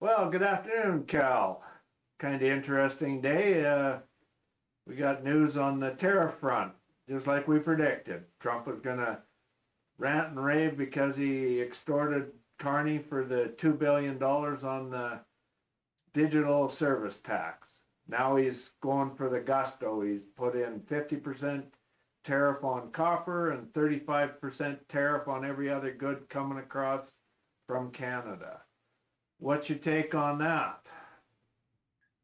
Well, good afternoon, Cal. Kind of interesting day. We got news on the tariff front, just like we predicted. Trump was going to rant and rave because he extorted Carney for the $2 billion on the digital service tax. Now he's going for the gusto. He's put in 50% tariff on copper and 35% tariff on every other good coming across from Canada. What's your take on that?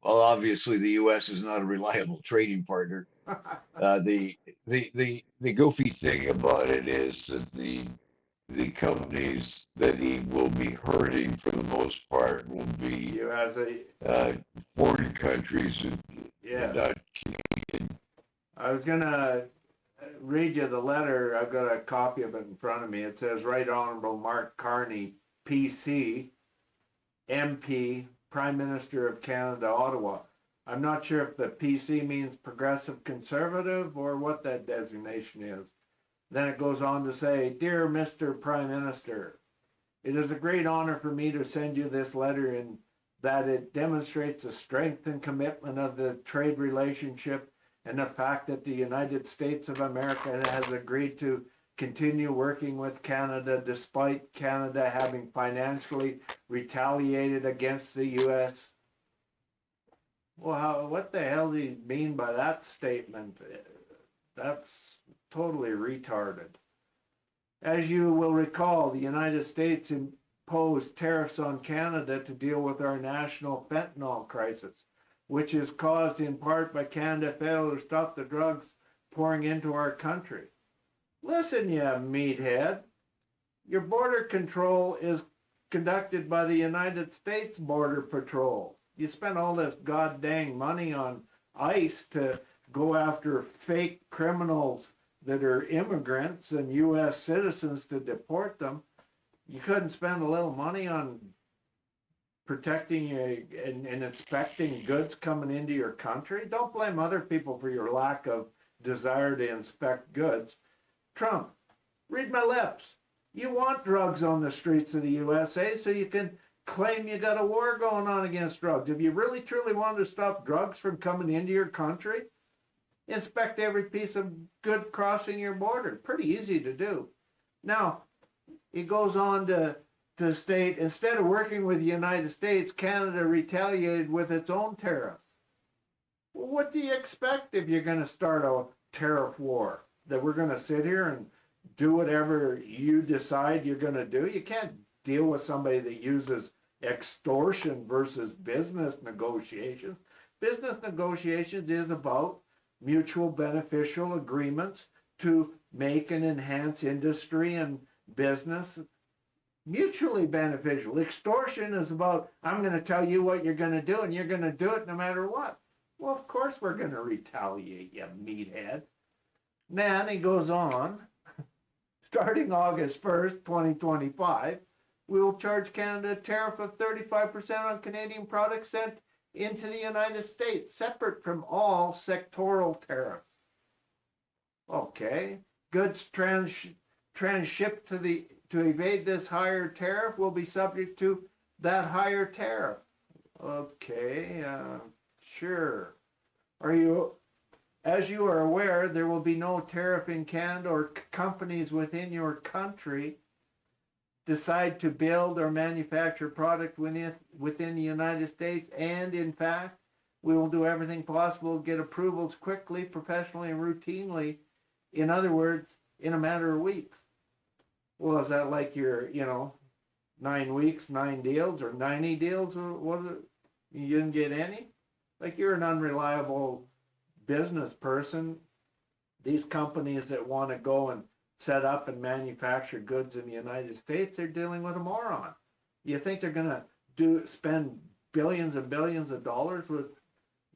Well, obviously, the U.S. is not a reliable trading partner. The goofy thing about it is that the companies that he will be hurting for the most part will be foreign countries and not Canadian. I was gonna read you the letter. I've got a copy of it in front of me. It says, Right Honorable Mark Carney, PC, MP, Prime Minister of Canada, Ottawa. I'm not sure if the PC means Progressive Conservative or what that designation is. Then it goes on to say, Dear Mr. Prime Minister, it is a great honor for me to send you this letter in that it demonstrates the strength and commitment of the trade relationship and the fact that the United States of America has agreed to continue working with Canada despite Canada having financially retaliated against the U.S. Well, what the hell do you mean by that statement? That's totally retarded. As you will recall, the United States imposed tariffs on Canada to deal with our national fentanyl crisis, which is caused in part by Canada failure to stop the drugs pouring into our country. Listen, you meathead. Your border control is conducted by the United States Border Patrol. You spend all this goddamn money on ICE to go after fake criminals that are immigrants and U.S. citizens to deport them. You couldn't spend a little money on protecting and inspecting goods coming into your country? Don't blame other people for your lack of desire to inspect goods. Trump, read my lips. You want drugs on the streets of the USA so you can claim you got a war going on against drugs. If you really truly wanted to stop drugs from coming into your country, inspect every piece of good crossing your border. Pretty easy to do. Now, he goes on to state, instead of working with the United States, Canada retaliated with its own tariffs. Well, what do you expect if you're going to start a tariff war? That we're going to sit here and do whatever you decide you're going to do? You can't deal with somebody that uses extortion versus business negotiations. Business negotiations is about mutual beneficial agreements to make and enhance industry and business mutually beneficial. Extortion is about, I'm going to tell you what you're going to do and you're going to do it no matter what. Well, of course we're going to retaliate, you meathead. Then he goes on, starting August 1st, 2025, we will charge Canada a tariff of 35% on Canadian products sent into the United States, separate from all sectoral tariffs. Okay, goods transshipped to evade this higher tariff will be subject to that higher tariff. Okay, sure. As you are aware, there will be no tariff in Canada or companies within your country decide to build or manufacture product within the United States, and in fact, we will do everything possible to get approvals quickly, professionally, and routinely. In other words, in a matter of weeks. Well, is that like your, 9 weeks, 9 deals, or 90 deals, or what is it? You didn't get any? Like, you're an unreliable business person. These companies that want to go and set up and manufacture goods in the United States, they're dealing with a moron. You think they're going to spend billions and billions of dollars with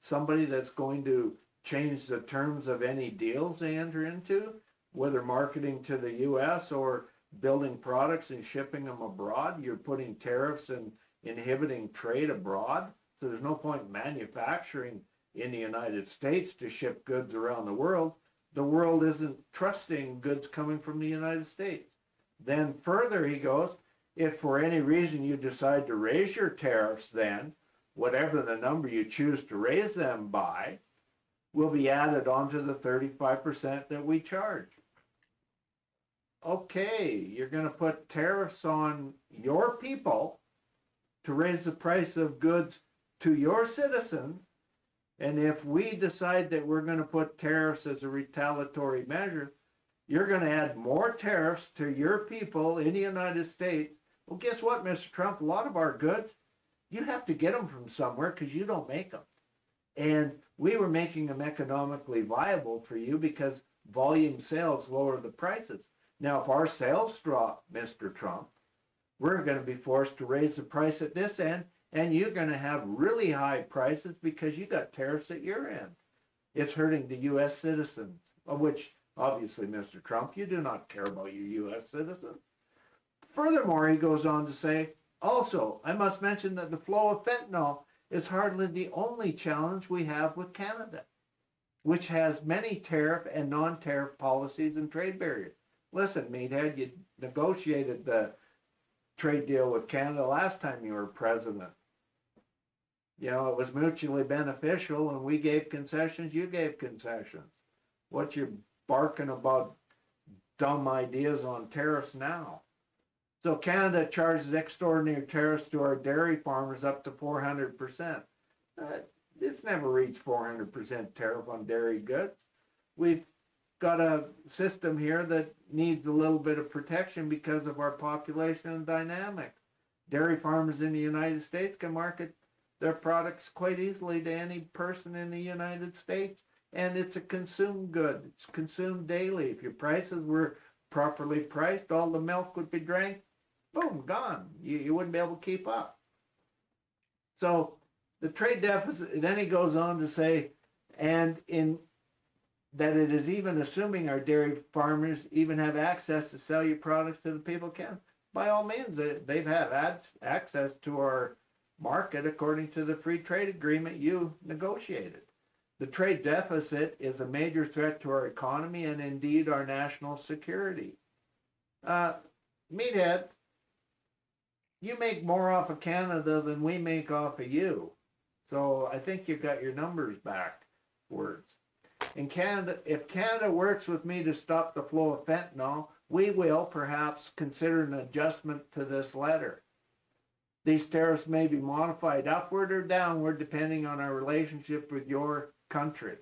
somebody that's going to change the terms of any deals they enter into, whether marketing to the U.S. or building products and shipping them abroad? You're putting tariffs and inhibiting trade abroad. So there's no point manufacturing in the United States to ship goods around the world. The world isn't trusting goods coming from the United States. Then further he goes, if for any reason you decide to raise your tariffs, then whatever the number you choose to raise them by will be added onto the 35% that we charge. Okay, you're going to put tariffs on your people to raise the price of goods to your citizens. And if we decide that we're going to put tariffs as a retaliatory measure, you're going to add more tariffs to your people in the United States. Well, guess what, Mr. Trump? A lot of our goods, you have to get them from somewhere because you don't make them. And we were making them economically viable for you because volume sales lower the prices. Now, if our sales drop, Mr. Trump, we're going to be forced to raise the price at this end, and you're going to have really high prices because you got tariffs at your end. It's hurting the U.S. citizens, of which, obviously, Mr. Trump, you do not care about your U.S. citizens. Furthermore, he goes on to say, also, I must mention that the flow of fentanyl is hardly the only challenge we have with Canada, which has many tariff and non-tariff policies and trade barriers. Listen, meathead, you negotiated the trade deal with Canada last time you were president. You know, it was mutually beneficial, and we gave concessions, you gave concessions. What you barking about dumb ideas on tariffs now? So Canada charges extraordinary tariffs to our dairy farmers up to 400%. It's never reached 400% tariff on dairy goods. We've got a system here that needs a little bit of protection because of our population and dynamics. Dairy farmers in the United States can market their products quite easily to any person in the United States, and it's a consumed good. It's consumed daily. If your prices were properly priced, all the milk would be drank, boom, gone. You wouldn't be able to keep up. So the trade deficit, then he goes on to say, and in that it is even assuming our dairy farmers even have access to sell your products to the people can. By all means, they've had access to our market according to the free trade agreement you negotiated. The trade deficit is a major threat to our economy and indeed our national security. Meathead, you make more off of Canada than we make off of you. So I think you got your numbers backwards. In Canada, if Canada works with me to stop the flow of fentanyl, we will perhaps consider an adjustment to this letter. These tariffs may be modified upward or downward depending on our relationship with your country.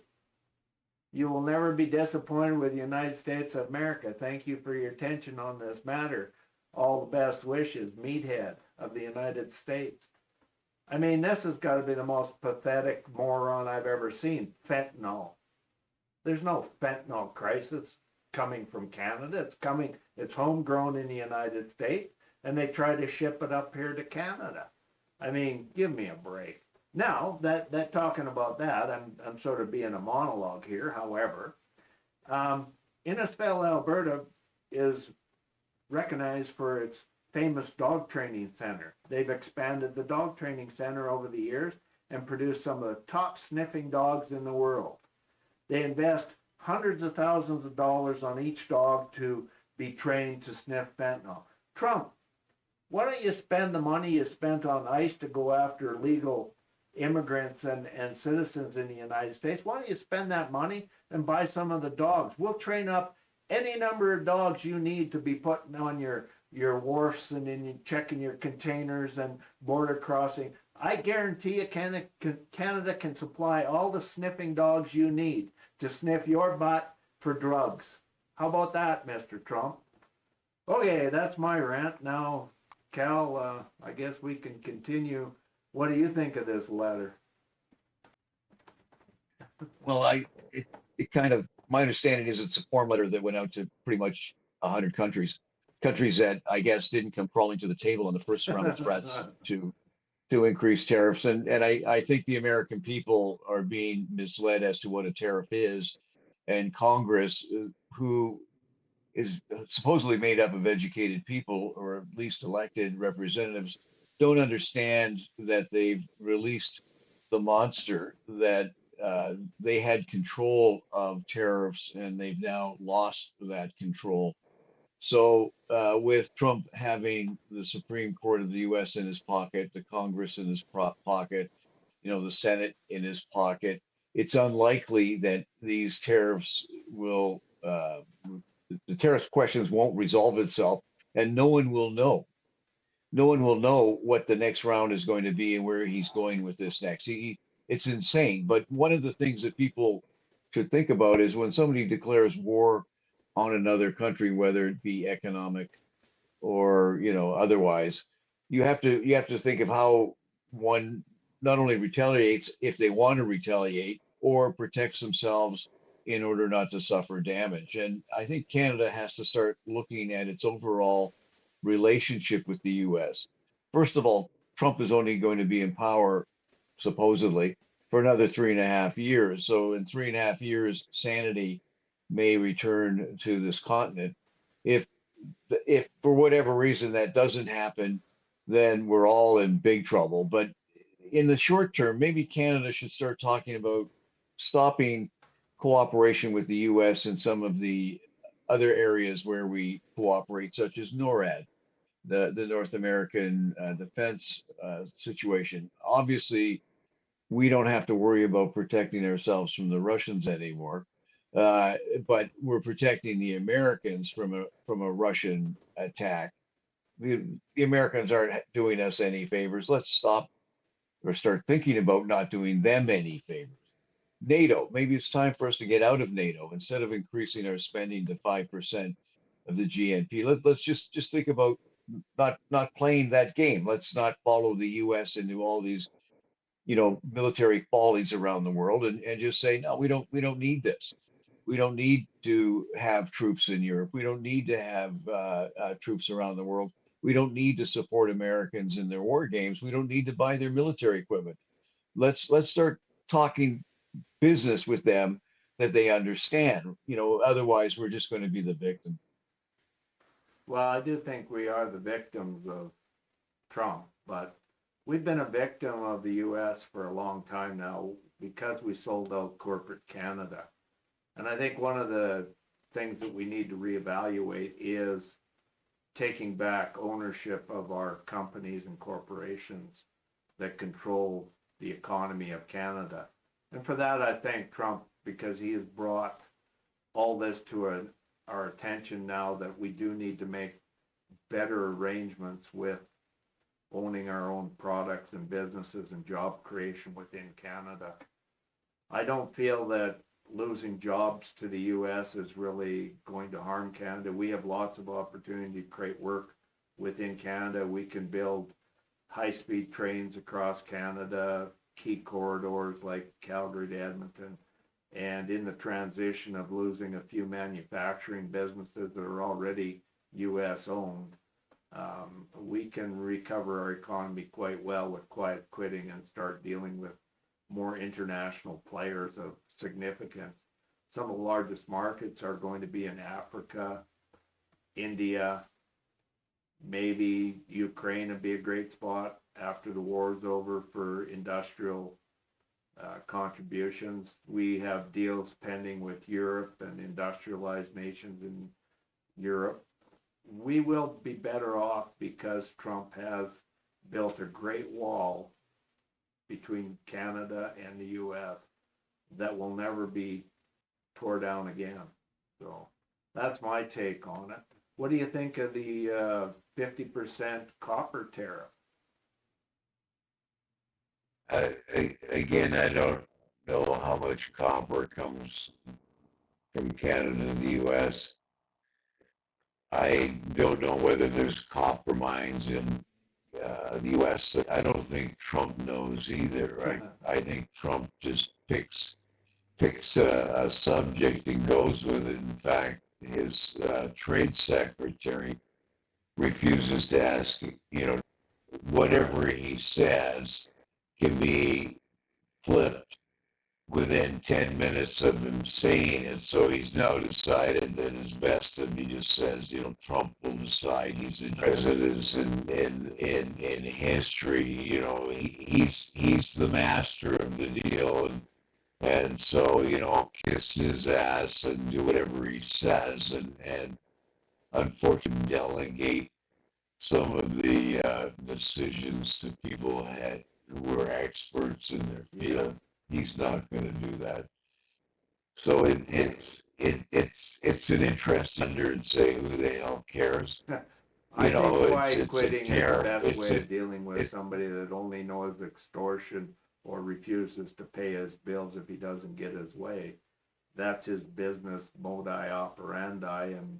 You will never be disappointed with the United States of America. Thank you for your attention on this matter. All the best wishes, Meathead of the United States. I mean, this has got to be the most pathetic moron I've ever seen. Fentanyl. There's no fentanyl crisis coming from Canada. It's homegrown in the United States, and they try to ship it up here to Canada. I mean, give me a break. Now, that talking about that, I'm sort of being a monologue here. However, Innisfail, Alberta is recognized for its famous dog training center. They've expanded the dog training center over the years and produced some of the top sniffing dogs in the world. They invest hundreds of thousands of dollars on each dog to be trained to sniff fentanyl. Trump, why don't you spend the money you spent on ICE to go after illegal immigrants and citizens in the United States? Why don't you spend that money and buy some of the dogs? We'll train up any number of dogs you need to be putting on your wharfs and in checking your containers and border crossing. I guarantee you Canada can supply all the sniffing dogs you need to sniff your butt for drugs. How about that, Mr. Trump? Okay, that's my rant. Now, Cal, I guess we can continue. What do you think of this letter? Well, it kind of, my understanding is it's a form letter that went out to pretty much 100 countries that I guess didn't come crawling to the table in the first round of threats to increase tariffs. And I think the American people are being misled as to what a tariff is. And Congress, who is supposedly made up of educated people, or at least elected representatives, don't understand that they've released the monster, that they had control of tariffs and they've now lost that control. So with Trump having the Supreme Court of the U.S. in his pocket, the Congress in his pocket, the Senate in his pocket, it's unlikely that these tariffs will, the tariff questions won't resolve itself, and no one will know. No one will know what the next round is going to be and where he's going with this next. It's insane. But one of the things that people should think about is when somebody declares war on another country, whether it be economic or otherwise, you have to think of how one not only retaliates if they want to retaliate or protects themselves in order not to suffer damage. And I think Canada has to start looking at its overall relationship with the US. First of all, Trump is only going to be in power supposedly for another 3.5 years. So in 3.5 years, sanity may return to this continent. If if for whatever reason that doesn't happen, then we're all in big trouble. But in the short term, maybe Canada should start talking about stopping cooperation with the US in some of the other areas where we cooperate, such as NORAD, the North American defense situation. Obviously, we don't have to worry about protecting ourselves from the Russians anymore. Uh, but we're protecting the Americans from a Russian attack. The Americans aren't doing us any favors. Let's stop or start thinking about not doing them any favors. NATO, maybe it's time for us to get out of NATO instead of increasing our spending to 5% of the GNP. Let's just think about not playing that game. Let's not follow the US into all these military follies around the world and just say no, we don't need this. We don't need to have troops in Europe. We don't need to have troops around the world. We don't need to support Americans in their war games. We don't need to buy their military equipment. Let's start talking business with them that they understand. Otherwise we're just going to be the victim. Well, I do think we are the victims of Trump, but we've been a victim of the US for a long time now because we sold out corporate Canada. And I think one of the things that we need to reevaluate is taking back ownership of our companies and corporations that control the economy of Canada. And for that, I thank Trump because he has brought all this to our attention now that we do need to make better arrangements with owning our own products and businesses and job creation within Canada. I don't feel that losing jobs to the US is really going to harm Canada. We have lots of opportunity to create work within Canada. We can build high-speed trains across Canada, key corridors like Calgary to Edmonton, and in the transition of losing a few manufacturing businesses that are already US owned, we can recover our economy quite well with quiet quitting and start dealing with more international players of significance. Some of the largest markets are going to be in Africa, India, maybe Ukraine would be a great spot after the war is over for industrial contributions. We have deals pending with Europe and industrialized nations in Europe. We will be better off because Trump has built a great wall between Canada and the US that will never be tore down again. So that's my take on it. What do you think of the 50% copper tariff? Again, I don't know how much copper comes from Canada to the US. I don't know whether there's copper mines in the US. I don't think Trump knows either. Right? I think Trump just picks a subject and goes with it. In fact, his trade secretary refuses to ask, whatever he says can be flipped within 10 minutes of him saying it. So he's now decided that it's best if he just says, Trump will decide. He's the president in history. He's the master of the deal. And so, I'll kiss his ass and do whatever he says. And unfortunately delegate some of the decisions to people who were experts in their field. He's not going to do that. So it's an interesting under and say who the hell cares. I You know, think quiet it's a quitting is the tariff. best way of dealing with somebody that only knows extortion or refuses to pay his bills if he doesn't get his way. That's his business modi operandi, and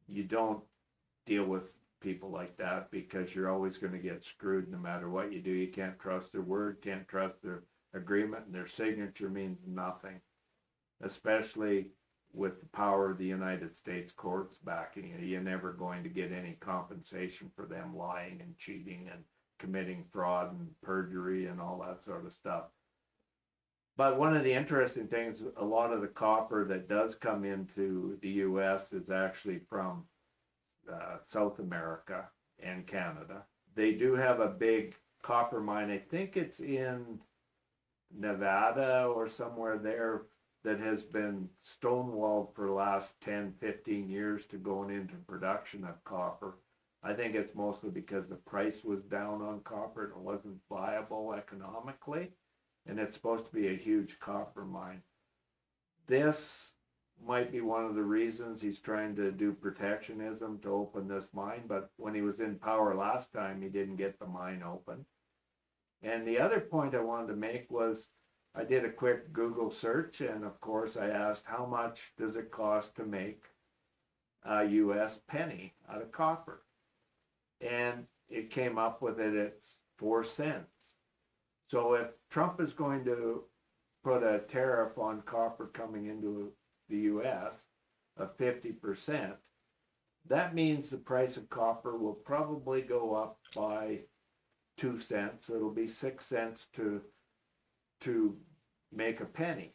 you don't deal with people like that because you're always going to get screwed no matter what you do. You can't trust their word, can't trust their agreement, and their signature means nothing, especially with the power of the United States courts backing you. You're never going to get any compensation for them lying and cheating and committing fraud and perjury and all that sort of stuff. But one of the interesting things, a lot of the copper that does come into the U.S. is actually from South America and Canada. They do have a big copper mine. I think it's in Nevada or somewhere there that has been stonewalled for the last 10, 15 years to going into production of copper. I think it's mostly because the price was down on copper and it wasn't viable economically, and it's supposed to be a huge copper mine. This might be one of the reasons he's trying to do protectionism to open this mine, but when he was in power last time, he didn't get the mine open. And the other point I wanted to make was I did a quick Google search, and of course I asked how much does it cost to make a U.S. penny out of copper, and it came up with it at 4 cents. So if Trump is going to put a tariff on copper coming into the U.S. of 50%, that means the price of copper will probably go up by 2 cents. So it'll be 6 cents to make a penny.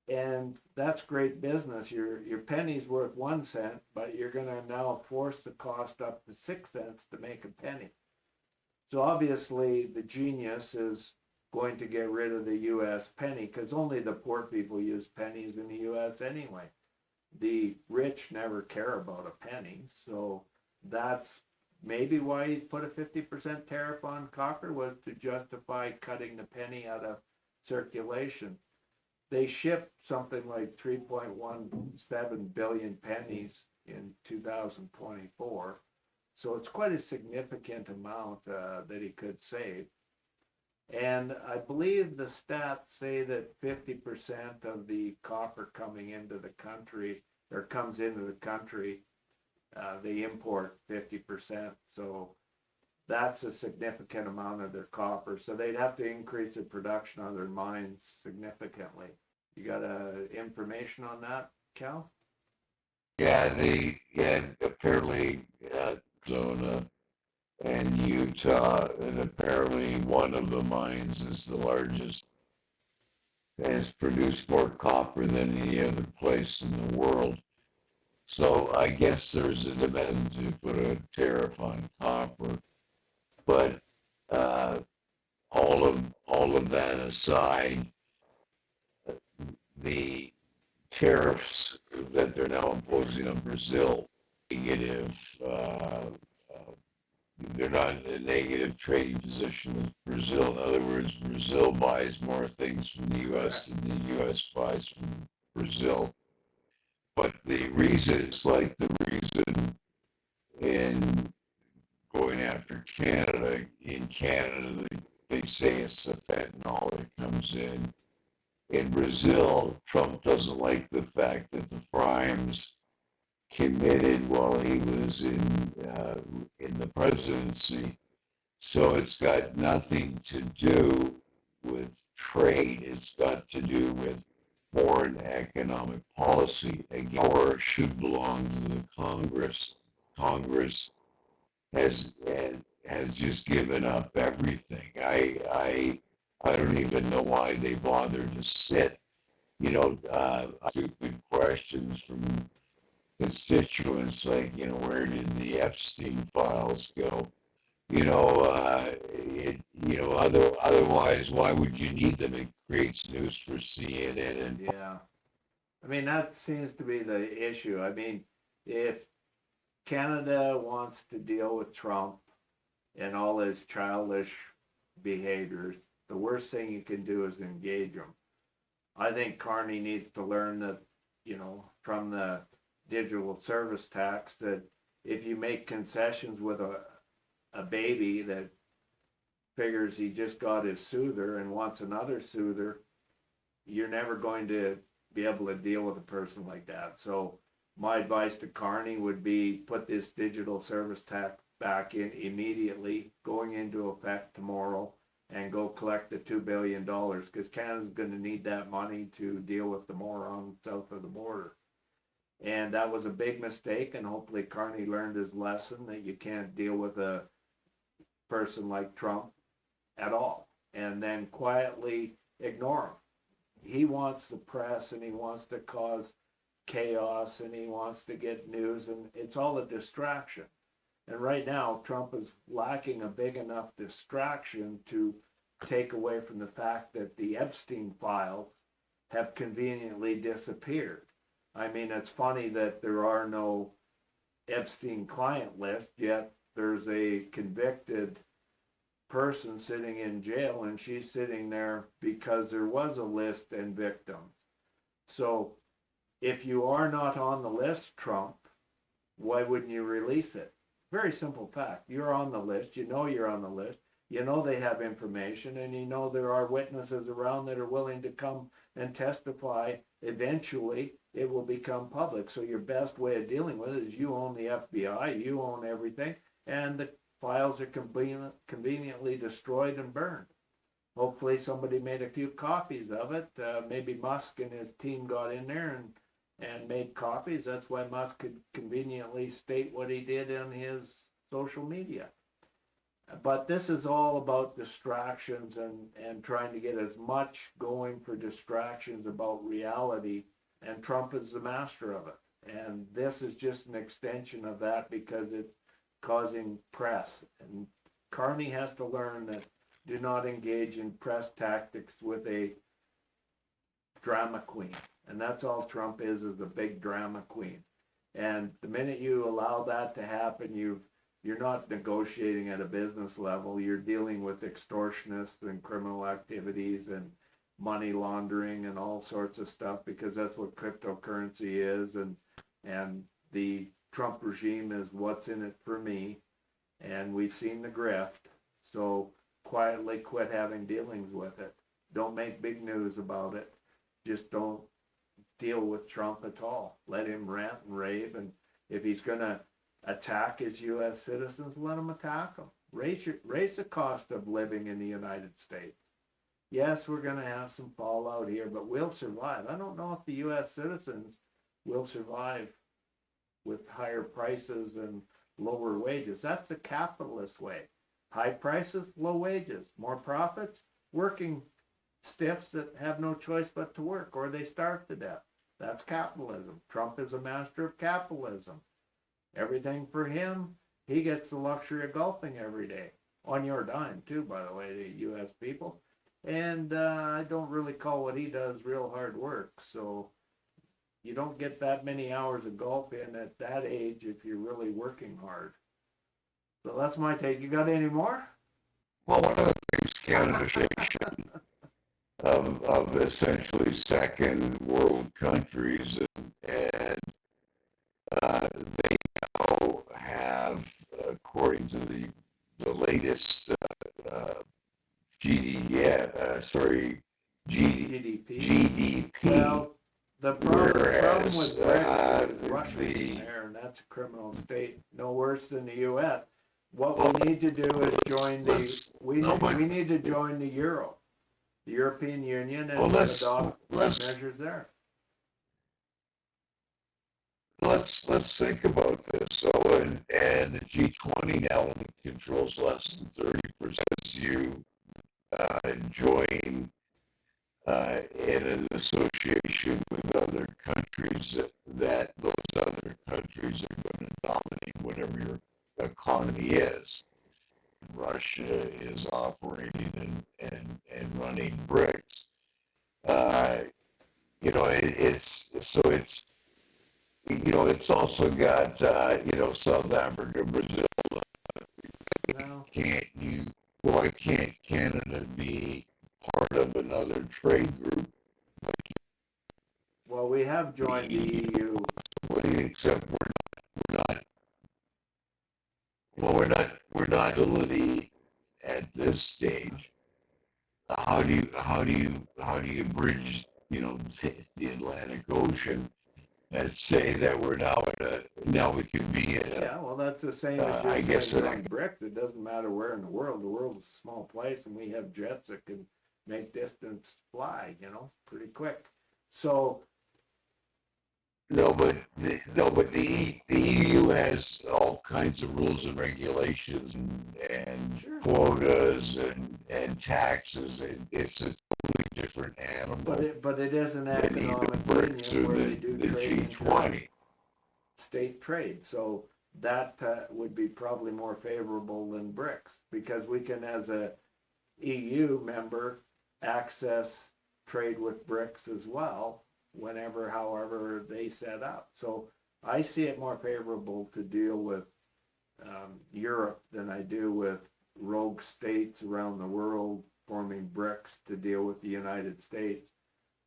And that's great business. Your penny's worth 1 cent, but you're going to now force the cost up to 6 cents to make a penny. So obviously the genius is going to get rid of the U.S. penny, because only the poor people use pennies in the U.S. anyway. The rich never care about a penny. So that's maybe why he put a 50% tariff on copper, was to justify cutting the penny out of circulation. They shipped something like 3.17 billion pennies in 2024. So it's quite a significant amount that he could save. And I believe the stats say that 50% of the copper coming into the country, or comes into the country, they import 50%. So that's a significant amount of their copper. So they'd have to increase the production of their mines significantly. You got information on that, Cal? Yeah, apparently Arizona and Utah, and apparently one of the mines is the largest, has produced more copper than any other place in the world. So I guess there's a demand to put a tariff on copper, but all of that aside, the tariffs that they're now imposing on Brazil, negative. They're not in a negative trading position with Brazil. In other words, Brazil buys more things from the U.S. than the U.S. buys from Brazil. But the reason, it's like the reason in going after Canada, in Canada, they say it's the fentanyl that comes in. In Brazil, Trump doesn't like the fact that the crimes committed while he was in the presidency. So it's got nothing to do with trade. It's got to do with foreign economic policy. Again, power should belong to the Congress. Congress has just given up everything. I don't even know why they bothered to sit. You know, stupid questions from constituents like, you know, where did the Epstein files go? You know, otherwise, why would you need them? It creates news for CNN and yeah. I mean, that seems to be the issue. I mean, if Canada wants to deal with Trump and all his childish behaviors. The worst thing you can do is engage him. I think Carney needs to learn that, from the digital service tax, that if you make concessions with a baby that figures he just got his soother and wants another soother, you're never going to be able to deal with a person like that. So my advice to Carney would be put this digital service tax back in immediately, going into effect tomorrow, and go collect the $2 billion, because Canada's going to need that money to deal with the morons south of the border. And that was a big mistake, and hopefully Carney learned his lesson that you can't deal with a person like Trump at all, and then quietly ignore him. He wants the press, and he wants to cause chaos, and he wants to get news, and it's all a distraction. And right now, Trump is lacking a big enough distraction to take away from the fact that the Epstein files have conveniently disappeared. I mean, it's funny that there are no Epstein client list, yet there's a convicted person sitting in jail, and she's sitting there because there was a list and victims. So if you are not on the list, Trump, why wouldn't you release it? Very simple fact. You're on the list. You know you're on the list. You know they have information, and you know there are witnesses around that are willing to come and testify. Eventually, it will become public. So your best way of dealing with it is you own the FBI, you own everything, and the files are conveniently destroyed and burned. Hopefully somebody made a few copies of it. Maybe Musk and his team got in there and made copies. That's why Musk could conveniently state what he did on his social media. But this is all about distractions and trying to get as much going for distractions about reality, and Trump is the master of it. And this is just an extension of that because it's causing press. And Carney has to learn that do not engage in press tactics with a drama queen. And that's all Trump is a big drama queen. And the minute you allow that to happen, you're not negotiating at a business level. You're dealing with extortionists and criminal activities and money laundering and all sorts of stuff, because that's what cryptocurrency is. And the Trump regime is what's in it for me. And we've seen the grift. So quietly quit having dealings with it. Don't make big news about it. Just don't deal with Trump at all. Let him rant and rave, and if he's going to attack his U.S. citizens, let him attack them. Raise the cost of living in the United States. Yes, we're going to have some fallout here, but we'll survive. I don't know if the U.S. citizens will survive with higher prices and lower wages. That's the capitalist way. High prices, low wages, more profits, working stiffs that have no choice but to work, or they starve to death. That's capitalism. Trump is a master of capitalism. Everything for him, he gets the luxury of golfing every day. On your dime, too, by the way, the U.S. people. And I don't really call what he does real hard work. So you don't get that many hours of golf in at that age if you're really working hard. So that's my take. You got any more? Well, one of the things Canada of essentially second world countries, and they now have, according to the latest GDP. Well, the problem with Brexit is Russia the there, and that's a criminal state, no worse than the U.S. What we need to do is join we need to join the Euro, the European Union, and adopt measures there. Let's think about this. So, and the G20 now only controls less than 30%. You join in an association with other countries that those other countries are going to dominate whatever your economy is. Russia is operating and running BRICS. It's it's also got, South Africa, Brazil. No. Why can't Canada be part of another trade group? Well, we have joined the EU. Except we're not, we're not ability at this stage. How do you bridge, the Atlantic Ocean and say that now we can be in a, Yeah, well, that's the same as I guess just like BRICS. It doesn't matter where in the world. The world's a small place, and we have jets that can make distance fly, pretty quick. So no, but the EU has all kinds of rules and regulations and sure. quotas and taxes. It's a totally different animal. But it is an than either economic BRICS union or where they do the trade G20. state trade. So that would be probably more favorable than BRICS, because we can, as a EU member, access trade with BRICS as well, whenever, however they set up. So I see it more favorable to deal with Europe than I do with rogue states around the world forming BRICS to deal with the United States.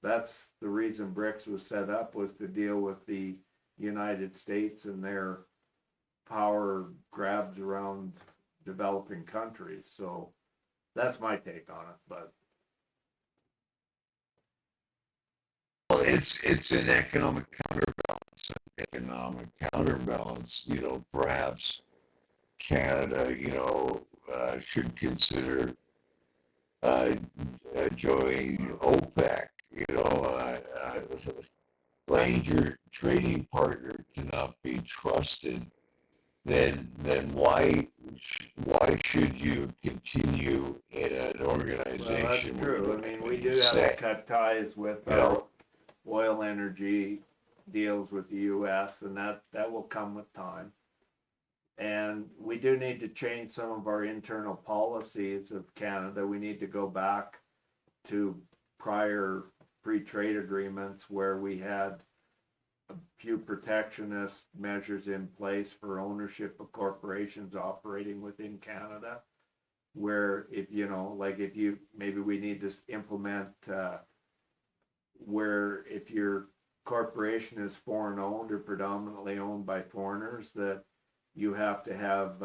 That's the reason BRICS was set up, was to deal with the United States and their power grabs around developing countries. So that's my take on it. But Well, it's an economic counterbalance. Perhaps Canada, should consider joining OPEC. Your trading partner cannot be trusted. Then why should you continue in an organization? Well, that's true. I mean, we do have to cut ties with our oil energy deals with the U.S., and that will come with time. And we do need to change some of our internal policies of Canada. We need to go back to prior free trade agreements where we had a few protectionist measures in place for ownership of corporations operating within Canada, where maybe we need to implement where if your corporation is foreign owned or predominantly owned by foreigners, that you have to have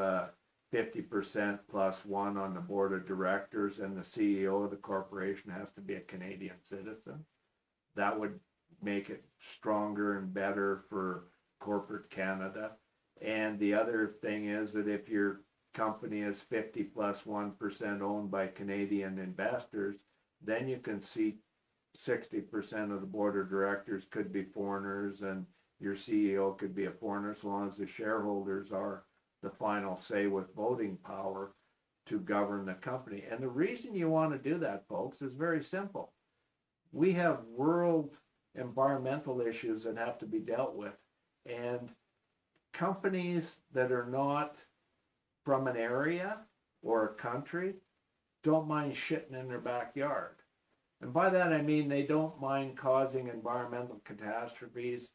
50% plus one on the board of directors, and the CEO of the corporation has to be a Canadian citizen. That would make it stronger and better for corporate Canada. And the other thing is that if your company is 50 plus 1% owned by Canadian investors, then you can see 60% of the board of directors could be foreigners, and your CEO could be a foreigner, as long as the shareholders are the final say with voting power to govern the company. And the reason you want to do that, folks, is very simple. We have world environmental issues that have to be dealt with, and companies that are not from an area or a country don't mind shitting in their backyard. And by that I mean they don't mind causing environmental catastrophes,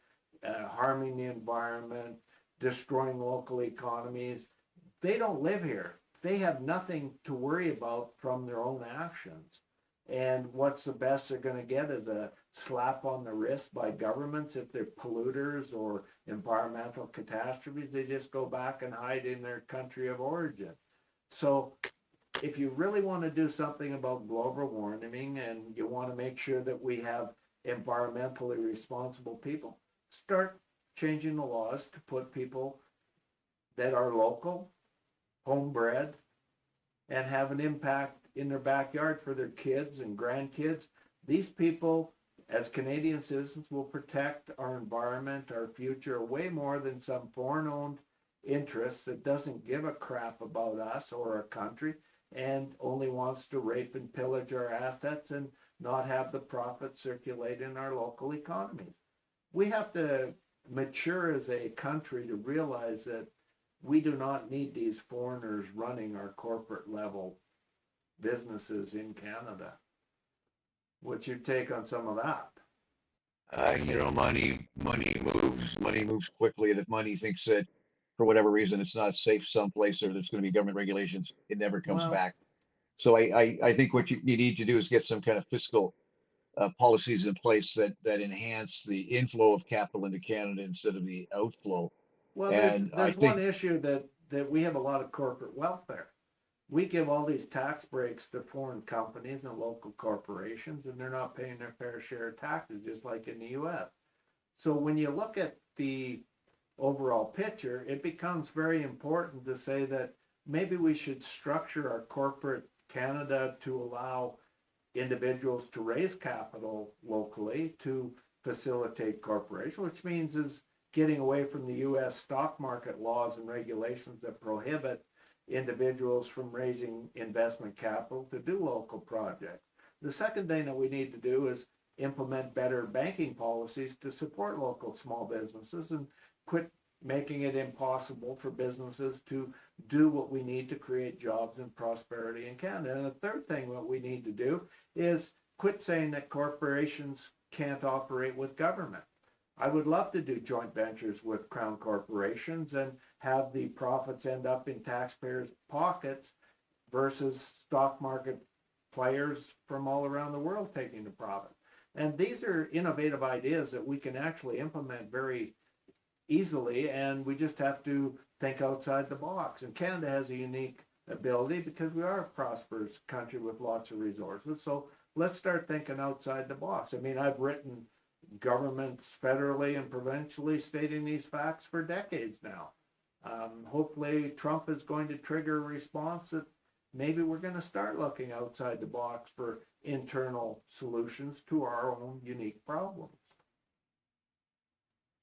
harming the environment, destroying local economies. They don't live here. They have nothing to worry about from their own actions. And what's the best they're going to get is a slap on the wrist by governments if they're polluters or environmental catastrophes. They just go back and hide in their country of origin. So if you really want to do something about global warming and you want to make sure that we have environmentally responsible people, start changing the laws to put people that are local, homebred, and have an impact in their backyard for their kids and grandkids. These people, as Canadian citizens, will protect our environment, our future, way more than some foreign-owned interest that doesn't give a crap about us or our country and only wants to rape and pillage our assets and not have the profits circulate in our local economies. We have to mature as a country to realize that we do not need these foreigners running our corporate level businesses in Canada. What's your take on some of that? money moves quickly, and if money thinks that for whatever reason it's not safe someplace or there's going to be government regulations, it never comes Well, back. So I think what you need to do is get some kind of fiscal policies in place that enhance the inflow of capital into Canada instead of the outflow. well, And I there's one think, issue that we have a lot of corporate welfare. We give all these tax breaks to foreign companies and local corporations, and they're not paying their fair share of taxes, just like in the US. So when you look at the overall picture, it becomes very important to say that maybe we should structure our corporate Canada to allow individuals to raise capital locally to facilitate corporation, which means is getting away from the US stock market laws and regulations that prohibit individuals from raising investment capital to do local projects. The second thing that we need to do is implement better banking policies to support local small businesses and quit making it impossible for businesses to do what we need to create jobs and prosperity in Canada. And the third thing what we need to do is quit saying that corporations can't operate with government. I would love to do joint ventures with crown corporations and have the profits end up in taxpayers' pockets versus stock market players from all around the world taking the profit. And these are innovative ideas that we can actually implement very easily, and we just have to think outside the box. And Canada has a unique ability because we are a prosperous country with lots of resources. So let's start thinking outside the box. I mean, I've written governments federally and provincially stating these facts for decades now. Hopefully Trump is going to trigger a response that maybe we're going to start looking outside the box for internal solutions to our own unique problems.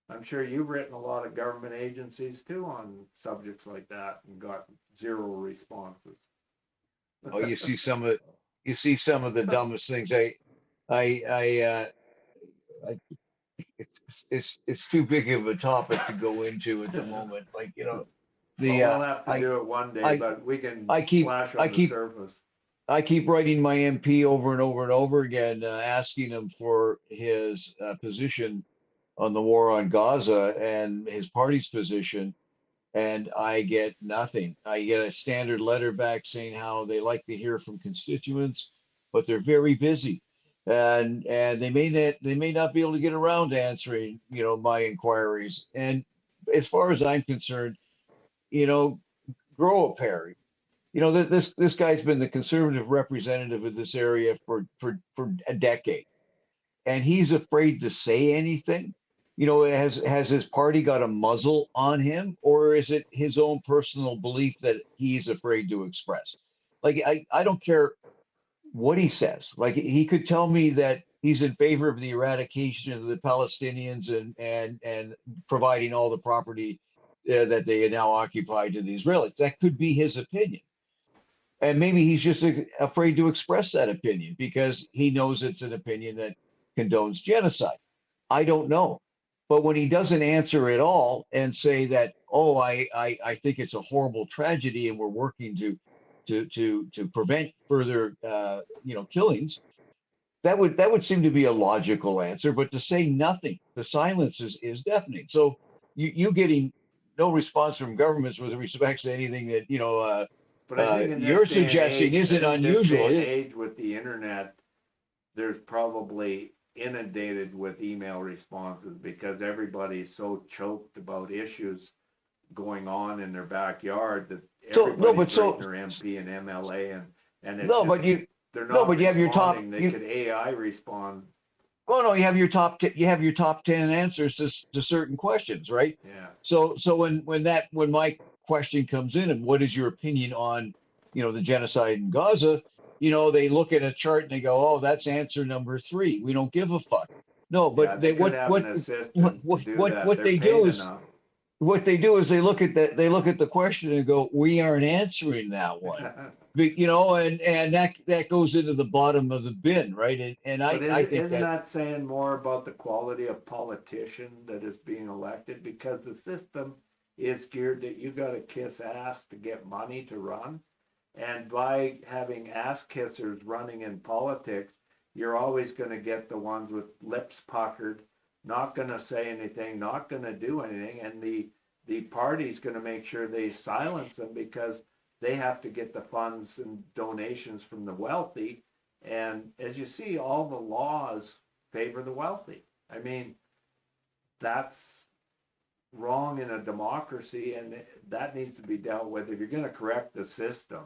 I'm sure you've written a lot of government agencies too on subjects like that and got zero responses. oh, you see some of the dumbest things. It's too big of a topic to go into at the moment. Like, Well, we'll have to do it one day, I- but we can I keep- splash I on the keep- surface. I keep writing my MP over and over and over again, asking him for his position on the war on Gaza and his party's position, and I get nothing. I get a standard letter back saying how they like to hear from constituents, but they're very busy, and they may not be able to get around to answering my inquiries. And as far as I'm concerned, grow a pair. This guy's been the conservative representative of this area for a decade, and he's afraid to say anything. Has his party got a muzzle on him, or is it his own personal belief that he's afraid to express? Like, I don't care what he says. Like, he could tell me that he's in favor of the eradication of the Palestinians and providing all the property that they now occupy to the Israelis. That could be his opinion. And maybe he's just afraid to express that opinion because he knows it's an opinion that condones genocide. I don't know. But when he doesn't answer at all and say that, oh, I think it's a horrible tragedy and we're working to prevent further killings, that would seem to be a logical answer. But to say nothing, the silence is deafening. So you getting no response from governments with respect to anything that But I think in you're this day and suggesting age, isn't I think unusual. This day and age with the internet, there's probably inundated with email responses because everybody's so choked about issues going on in their backyard that everybody's writing their MP and MLA and it's they're not but you have your top. They could AI respond. Oh no, you have your top 10 answers to certain questions, right? Yeah. So when my question comes in, and what is your opinion on the genocide in Gaza? They look at a chart and they go, oh, that's answer number 3. We don't give a fuck. No, but yeah, what they do is they look at the question and go, we aren't answering that one. And that goes into the bottom of the bin, right? And I think isn't that saying more about the quality of politician that is being elected, because the system is geared that you got to kiss ass to get money to run, and by having ass kissers running in politics, you're always going to get the ones with lips puckered not going to say anything, not going to do anything, and the party's going to make sure they silence them because they have to get the funds and donations from the wealthy. And as you see, all the laws favor the wealthy. I mean, that's wrong in a democracy, and that needs to be dealt with. If you're going to correct the system,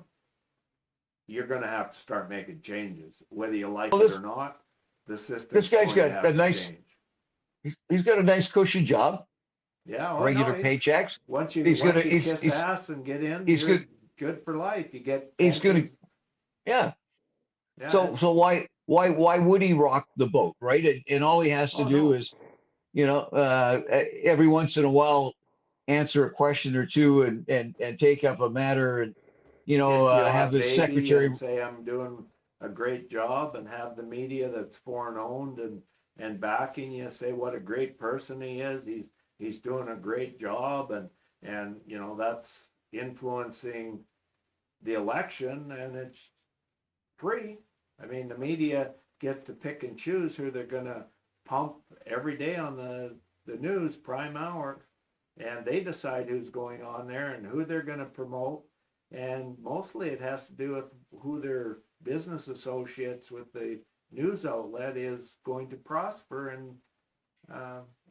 you're going to have to start making changes, whether you like it or not. The system. This guy's got a nice. He's got a nice cushy job. Yeah, regular paychecks. Once you He's kiss ass and get in, he's you're good for life. You get. He's gonna. Yeah. Yeah. So why would he rock the boat, right? And all he has to do is, every once in a while, answer a question or two and take up a matter and have his secretary say I'm doing a great job and have the media that's foreign owned and backing you say what a great person he is. He's doing a great job and that's influencing the election, and it's free. I mean, the media gets to pick and choose who they're going to pump every day on the news, prime hour, and they decide who's going on there and who they're going to promote. And mostly it has to do with who their business associates with the news outlet is going to prosper. And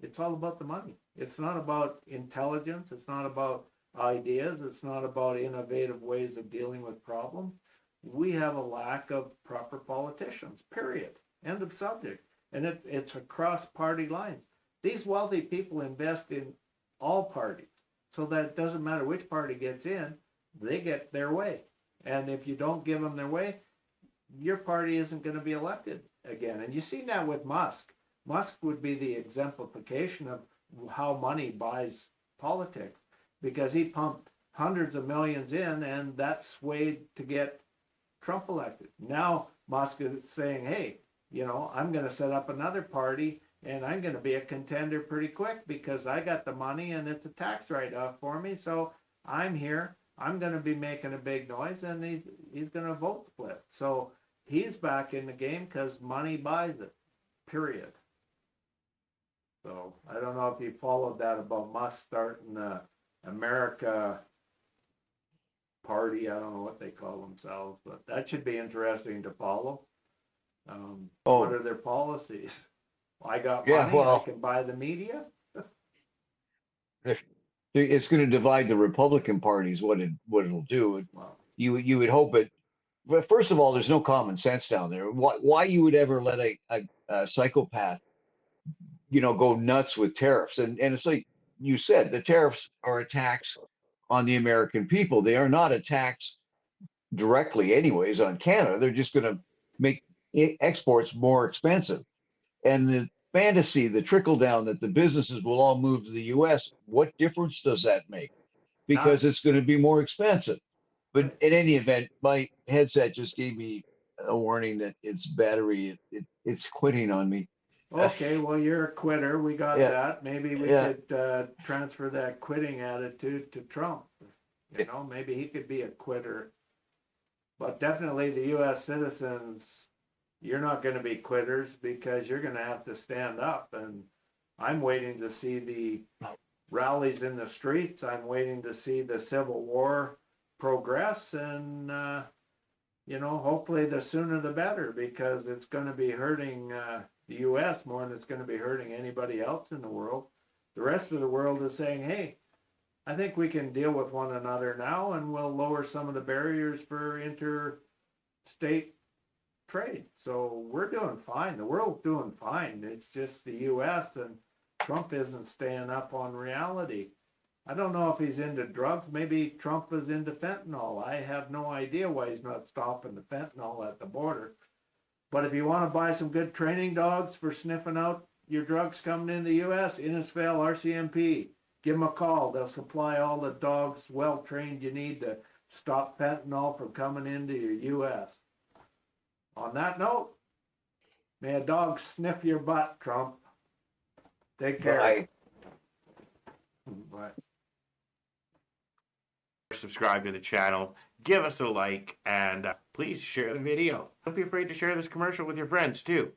it's all about the money. It's not about intelligence. It's not about ideas. It's not about innovative ways of dealing with problems. We have a lack of proper politicians, period. End of subject. And it's across party lines. These wealthy people invest in all parties so that it doesn't matter which party gets in, they get their way. And if you don't give them their way, your party isn't going to be elected again. And you see that with Musk. Musk would be the exemplification of how money buys politics, because he pumped hundreds of millions in and that swayed to get Trump elected. Now Musk is saying, hey, I'm going to set up another party and I'm going to be a contender pretty quick because I got the money and it's a tax write-off for me. So I'm here. I'm going to be making a big noise, and he's going to vote split. So he's back in the game because money buys it, period. So I don't know if you followed that about Musk starting the America Party. I don't know what they call themselves, but that should be interesting to follow. What are their policies? I got money, I can buy the media. It's going to divide the Republican Party is what it'll do. Wow. You would hope it. But first of all, there's no common sense down there. Why you would ever let a psychopath, go nuts with tariffs? And it's like you said, the tariffs are a tax on the American people. They are not a tax directly, anyways, on Canada. They're just going to make exports more expensive. And the fantasy, the trickle down that the businesses will all move to the U.S., what difference does that make? Because it's going to be more expensive. But in any event, my headset just gave me a warning that its battery, it's quitting on me. Okay, well, you're a quitter. We got that. Maybe we could transfer that quitting attitude to Trump. Maybe he could be a quitter. But definitely the U.S. citizens, you're not going to be quitters because you're going to have to stand up. And I'm waiting to see the rallies in the streets. I'm waiting to see the Civil War progress. And, hopefully the sooner the better, because it's going to be hurting the U.S. more than it's going to be hurting anybody else in the world. The rest of the world is saying, hey, I think we can deal with one another now, and we'll lower some of the barriers for interstate trade. So we're doing fine. The world's doing fine. It's just the U.S. and Trump isn't staying up on reality. I don't know if he's into drugs. Maybe Trump is into fentanyl. I have no idea why he's not stopping the fentanyl at the border. But if you want to buy some good training dogs for sniffing out your drugs coming in the U.S., Innisfail, RCMP, give them a call. They'll supply all the dogs well-trained you need to stop fentanyl from coming into your U.S. On that note, may a dog sniff your butt, Trump. Take care. Bye. Bye. Subscribe to the channel, give us a like, and please share the video. Don't be afraid to share this commercial with your friends too.